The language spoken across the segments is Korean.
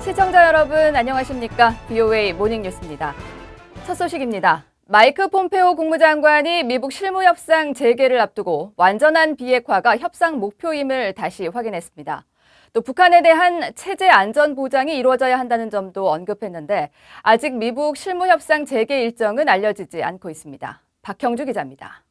시청자 여러분 안녕하십니까? BOA 모닝뉴스입니다. 첫 소식입니다. 마이크 폼페오 국무장관이 미북 실무협상 재개를 앞두고 완전한 비핵화가 협상 목표임을 다시 확인했습니다. 또 북한에 대한 체제 안전 보장이 이루어져야 한다는 점도 언급했는데 아직 미북 실무협상 재개 일정은 알려지지 않고 있습니다. 박형주 기자입니다.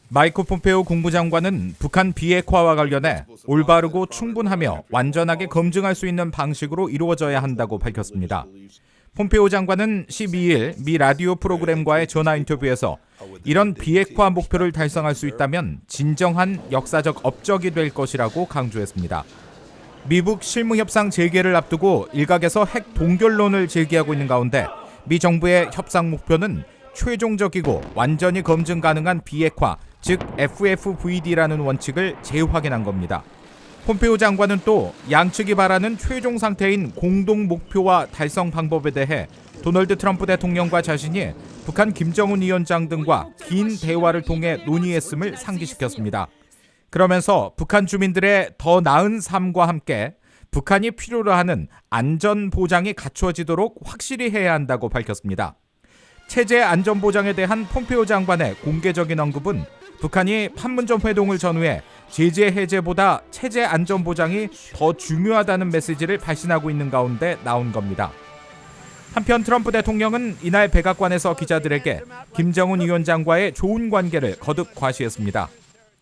마이크 폼페오 국무장관은 북한 비핵화와 관련해 올바르고 충분하며 완전하게 검증할 수 있는 방식으로 이루어져야 한다고 밝혔습니다. 폼페오 장관은 12일 미 라디오 프로그램과의 전화 인터뷰에서 이런 비핵화 목표를 달성할 수 있다면 진정한 역사적 업적이 될 것이라고 강조했습니다. 미북 실무협상 재개를 앞두고 일각에서 핵 동결론을 제기하고 있는 가운데 미 정부의 협상 목표는 최종적이고 완전히 검증 가능한 비핵화, 즉 FFVD라는 원칙을 재확인한 겁니다. 폼페오 장관은 또 양측이 바라는 최종 상태인 공동 목표와 달성 방법에 대해 도널드 트럼프 대통령과 자신이 북한 김정은 위원장 등과 긴 대화를 통해 논의했음을 상기시켰습니다. 그러면서 북한 주민들의 더 나은 삶과 함께 북한이 필요로 하는 안전 보장이 갖춰지도록 확실히 해야 한다고 밝혔습니다. 체제 안전 보장에 대한 폼페오 장관의 공개적인 언급은 북한이 판문점 회동을 전후해 제재 해제보다 체제 안전 보장이 더 중요하다는 메시지를 발신하고 있는 가운데 나온 겁니다. 한편 트럼프 대통령은 이날 백악관에서 기자들에게 김정은 위원장과의 좋은 관계를 거듭 과시했습니다.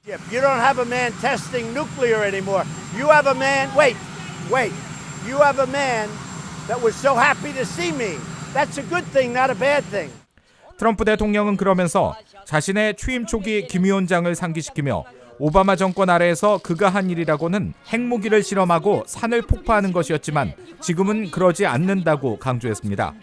You don't have a man testing nuclear anymore. You have a man, wait. You have a man that was so happy to see me. That's a good thing, not a bad thing. 트럼프 대통령은 그러면서 자신의 취임 초기 김 위원장을 상기시키며 오바마 정권 아래에서 그가 한 일이라고는 핵무기를 실험하고 산을 폭파하는 것이었지만 지금은 그러지 않는다고 강조했습니다.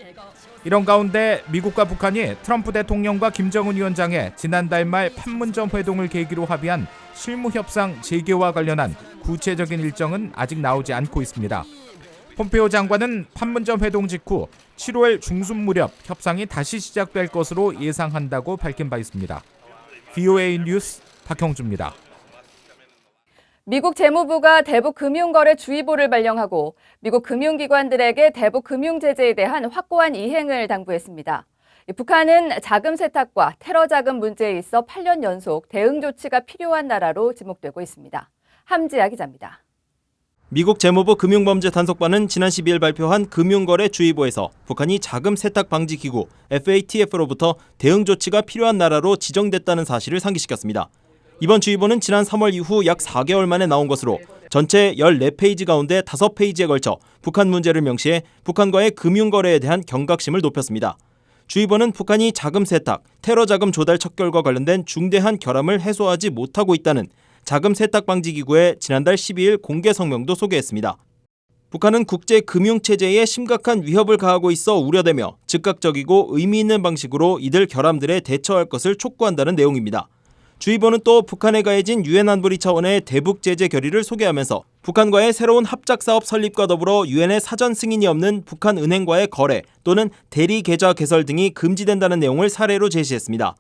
이런 가운데 미국과 북한이 트럼프 대통령과 김정은 위원장의 지난달 말 판문점 회동을 계기로 합의한 실무협상 재개와 관련한 구체적인 일정은 아직 나오지 않고 있습니다. 폼페오 장관은 판문점 회동 직후 7월 중순 무렵 협상이 다시 시작될 것으로 예상한다고 밝힌 바 있습니다. BOA 뉴스 박형주입니다. 미국 재무부가 대북 금융거래주의보를 발령하고 미국 금융기관들에게 대북 금융제재에 대한 확고한 이행을 당부했습니다. 북한은 자금 세탁과 테러 자금 문제에 있어 8년 연속 대응 조치가 필요한 나라로 지목되고 있습니다. 함지아 기자입니다. 미국 재무부 금융범죄단속반은 지난 12일 발표한 금융거래주의보에서 북한이 자금 세탁 방지 기구 FATF로부터 대응 조치가 필요한 나라로 지정됐다는 사실을 상기시켰습니다. 이번 주의보는 지난 3월 이후 약 4개월 만에 나온 것으로 전체 14페이지 가운데 5페이지에 걸쳐 북한 문제를 명시해 북한과의 금융거래에 대한 경각심을 높였습니다. 주의보는 북한이 자금 세탁, 테러 자금 조달 척결과 관련된 중대한 결함을 해소하지 못하고 있다는 자금 세탁 방지 기구의 지난달 12일 공개 성명도 소개했습니다. 북한은 국제 금융 체제에 심각한 위협을 가하고 있어 우려되며 즉각적이고 의미 있는 방식으로 이들 결함들에 대처할 것을 촉구한다는 내용입니다. 주의보는 또 북한에 가해진 유엔 안보리 차원의 대북 제재 결의를 소개하면서 북한과의 새로운 합작 사업 설립과 더불어 유엔의 사전 승인이 없는 북한 은행과의 거래 또는 대리 계좌 개설 등이 금지된다는 내용을 사례로 제시했습니다.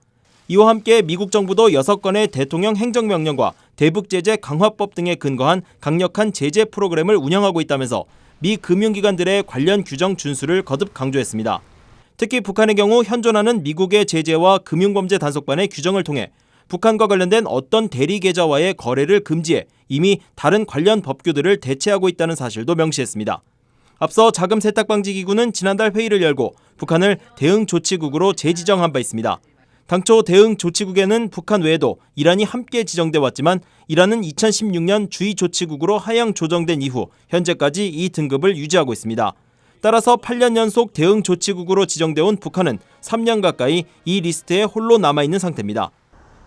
이와 함께 미국 정부도 6건의 대통령 행정명령과 대북제재 강화법 등에 근거한 강력한 제재 프로그램을 운영하고 있다면서 미 금융기관들의 관련 규정 준수를 거듭 강조했습니다. 특히 북한의 경우 현존하는 미국의 제재와 금융범죄 단속반의 규정을 통해 북한과 관련된 어떤 대리 계좌와의 거래를 금지해 이미 다른 관련 법규들을 대체하고 있다는 사실도 명시했습니다. 앞서 자금 세탁 방지 기구는 지난달 회의를 열고 북한을 대응 조치국으로 재지정한 바 있습니다. 당초 대응 조치국에는 북한 외에도 이란이 함께 지정돼 왔지만 이란은 2016년 주의 조치국으로 하향 조정된 이후 현재까지 이 등급을 유지하고 있습니다. 따라서 8년 연속 대응 조치국으로 지정돼 온 북한은 3년 가까이 이 리스트에 홀로 남아있는 상태입니다.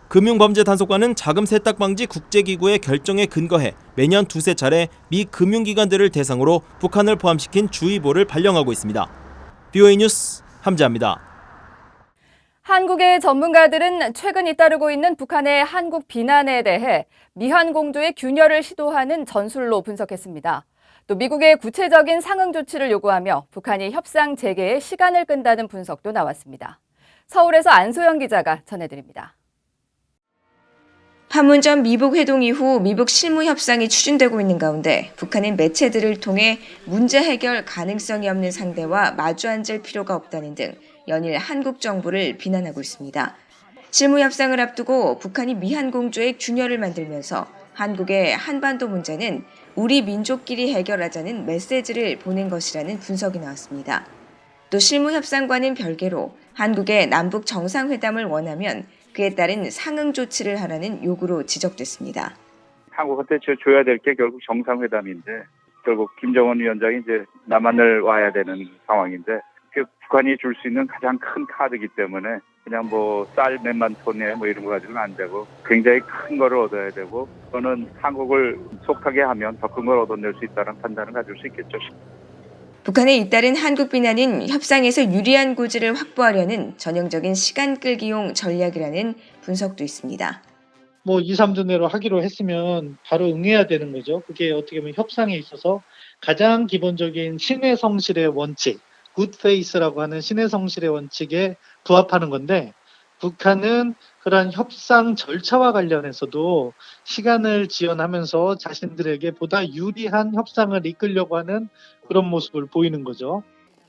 금융범죄단속반은 자금 세탁 방지 국제기구의 결정에 근거해 매년 두세 차례 미 금융기관들을 대상으로 북한을 포함시킨 주의보를 발령하고 있습니다. BOA 뉴스 함지아입니다. 한국의 전문가들은 최근 잇따르고 있는 북한의 한국 비난에 대해 미한 공조의 균열을 시도하는 전술로 분석했습니다. 또 미국의 구체적인 상응 조치를 요구하며 북한이 협상 재개에 시간을 끈다는 분석도 나왔습니다. 서울에서 안소영 기자가 전해드립니다. 판문점 미북 회동 이후 미북 실무 협상이 추진되고 있는 가운데 북한은 매체들을 통해 문제 해결 가능성이 없는 상대와 마주 앉을 필요가 없다는 등 연일 한국 정부를 비난하고 있습니다. 실무 협상을 앞두고 북한이 미한공조의 균열을 만들면서 한국의 한반도 문제는 우리 민족끼리 해결하자는 메시지를 보낸 것이라는 분석이 나왔습니다. 또 실무 협상과는 별개로 한국의 남북 정상회담을 원하면 그에 따른 상응 조치를 하라는 요구로 지적됐습니다. 한국한테 줘야 될 게 결국 정상회담인데 결국 김정은 위원장이 이제 남한을 와야 되는 상황인데 북한이 줄 수 있는 가장 큰 카드이기 때문에 그냥 뭐 쌀 몇만 톤에 뭐 이런 거 가지고는 안 되고 굉장히 큰 거를 얻어야 되고 그거는 한국을 속하게 하면 더 큰 걸 얻어낼 수 있다는 판단을 가질 수 있겠죠. 북한의 잇따른 한국 비난은 협상에서 유리한 구질을 확보하려는 전형적인 시간 끌기용 전략이라는 분석도 있습니다. 뭐 2, 3주 내로 하기로 했으면 바로 응해야 되는 거죠. 그게 어떻게 보면 협상에 있어서 가장 기본적인 신의 성실의 원칙, 굿페이스라고 하는 신의 성실의 원칙에 부합하는 건데 북한은 그러한 협상 절차와 관련해서도 시간을 지연하면서 자신들에게 보다 유리한 협상을 이끌려고 하는 그런 모습을 보이는 거죠.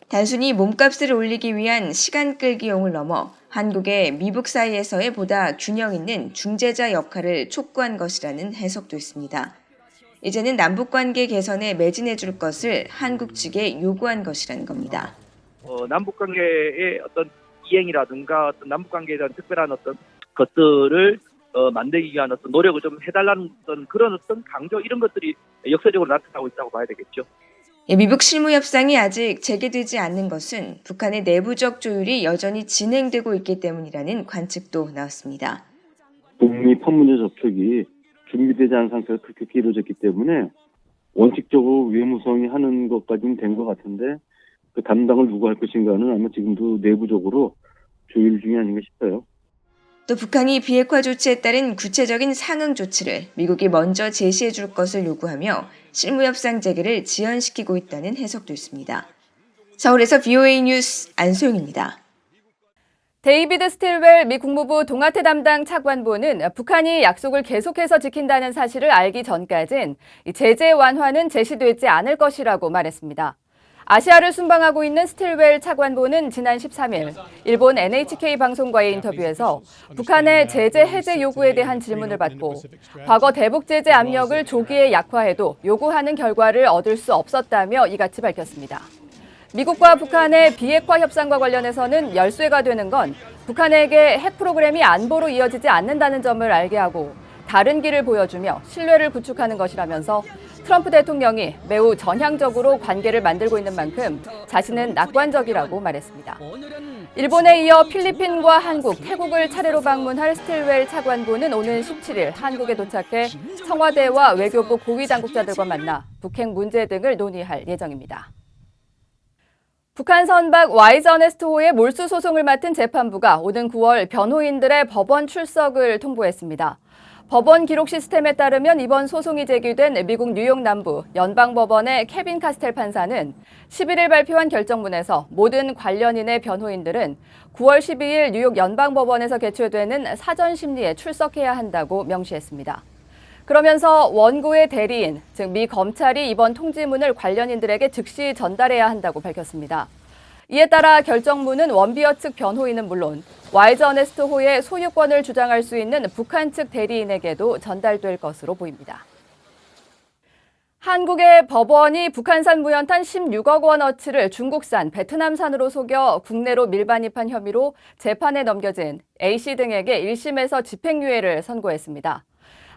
단순히 몸값을 올리기 위한 시간 끌기용을 넘어 한국의 미북 사이에서의 보다 균형 있는 중재자 역할을 촉구한 것이라는 해석도 있습니다. 이제는 남북관계 개선에 매진해 줄 것을 한국 측에 요구한 것이라는 겁니다. 남북관계의 어떤 이행이라든가 어떤 남북관계에 대한 특별한 어떤 것들을 만들기 위한 어떤 노력을 좀 해달라는 그런 어떤 강조 이런 것들이 역사적으로 나타나고 있다고 봐야 되겠죠. 미북 실무 협상이 아직 재개되지 않는 것은 북한의 내부적 조율이 여전히 진행되고 있기 때문이라는 관측도 나왔습니다. 북미 판문점 접촉이 준비되지 않은 상태가 그렇게 이루어졌기 때문에 원칙적으로 외무성이 하는 것까지는 된 것 같은데 그 담당을 누가 할 것인가는 아마 지금도 내부적으로 조율 중이 아닌가 싶어요. 또 북한이 비핵화 조치에 따른 구체적인 상응 조치를 미국이 먼저 제시해 줄 것을 요구하며 실무협상 재개를 지연시키고 있다는 해석도 있습니다. 서울에서 VOA 뉴스 안소영입니다. 데이비드 스틸웰 미 국무부 동아태 담당 차관보는 북한이 약속을 계속해서 지킨다는 사실을 알기 전까진 제재 완화는 제시되지 않을 것이라고 말했습니다. 아시아를 순방하고 있는 스틸웰 차관보는 지난 13일 일본 NHK 방송과의 인터뷰에서 북한의 제재 해제 요구에 대한 질문을 받고 과거 대북 제재 압력을 조기에 약화해도 요구하는 결과를 얻을 수 없었다며 이같이 밝혔습니다. 미국과 북한의 비핵화 협상과 관련해서는 열쇠가 되는 건 북한에게 핵 프로그램이 안보로 이어지지 않는다는 점을 알게 하고 다른 길을 보여주며 신뢰를 구축하는 것이라면서 트럼프 대통령이 매우 전향적으로 관계를 만들고 있는 만큼 자신은 낙관적이라고 말했습니다. 일본에 이어 필리핀과 한국, 태국을 차례로 방문할 스틸웰 차관보는 오는 17일 한국에 도착해 청와대와 외교부 고위 당국자들과 만나 북핵 문제 등을 논의할 예정입니다. 북한 선박 와이저네스트호의 몰수 소송을 맡은 재판부가 오는 9월 변호인들의 법원 출석을 통보했습니다. 법원 기록 시스템에 따르면 이번 소송이 제기된 미국 뉴욕 남부 연방법원의 케빈 카스텔 판사는 11일 발표한 결정문에서 모든 관련인의 변호인들은 9월 12일 뉴욕 연방법원에서 개최되는 사전 심리에 출석해야 한다고 명시했습니다. 그러면서 원고의 대리인, 즉 미 검찰이 이번 통지문을 관련인들에게 즉시 전달해야 한다고 밝혔습니다. 이에 따라 결정문은 원비어 측 변호인은 물론 와이저네스트호의 소유권을 주장할 수 있는 북한 측 대리인에게도 전달될 것으로 보입니다. 한국의 법원이 북한산 무연탄 16억 원어치를 중국산, 베트남산으로 속여 국내로 밀반입한 혐의로 재판에 넘겨진 A씨 등에게 1심에서 집행유예를 선고했습니다.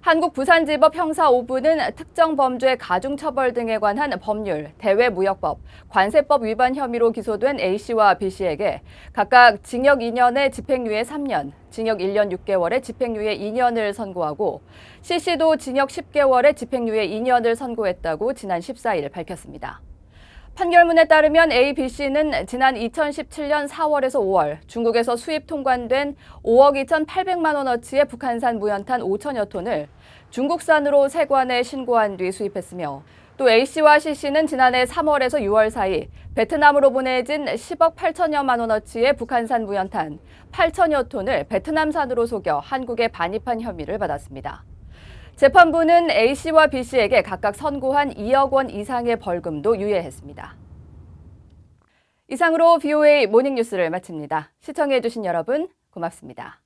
한국 부산지법 형사 5부는 특정 범죄 가중처벌 등에 관한 법률, 대외무역법, 관세법 위반 혐의로 기소된 A씨와 B씨에게 각각 징역 2년에 집행유예 3년, 징역 1년 6개월에 집행유예 2년을 선고하고 C씨도 징역 10개월에 집행유예 2년을 선고했다고 지난 14일 밝혔습니다. 판결문에 따르면 A, B씨는 지난 2017년 4월에서 5월 중국에서 수입 통관된 5억 2,800만 원어치의 북한산 무연탄 5천여 톤을 중국산으로 세관에 신고한 뒤 수입했으며 또 A씨와 C씨는 지난해 3월에서 6월 사이 베트남으로 보내진 10억 8천여만 원어치의 북한산 무연탄 8천여 톤을 베트남산으로 속여 한국에 반입한 혐의를 받았습니다. 재판부는 A씨와 B씨에게 각각 선고한 2억 원 이상의 벌금도 유예했습니다. 이상으로 VOA 모닝뉴스를 마칩니다. 시청해주신 여러분 고맙습니다.